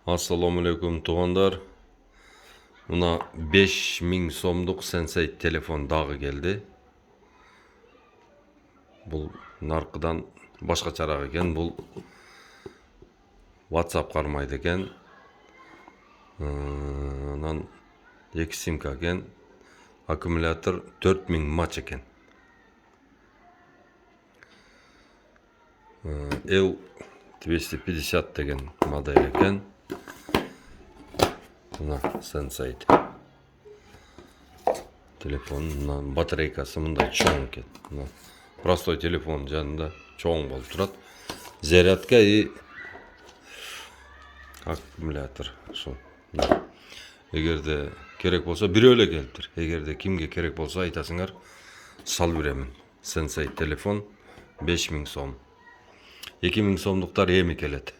Assalamu alaikum туғандар. Мына 5000 сомдық Sensei телефон дағы келді. Бұл нарқыдан башқа чарақ екен. Бұл WhatsApp қармайды екен. Онан 2 симка екен. Аккумулятор 4000 матч екен. L250 деген модель екен. Мына Sensei телефон, батарейкасы мындай чоң екен. Простой телефон жанында чоң болып тұрады. Зарядка и аккумулятор. Егерде керек болса біреуле келіптір. Егерде кімге керек болса айтасыңар, сал беремін. Sensei телефон 5000 сом. 2000 сомдықтар емі келеді.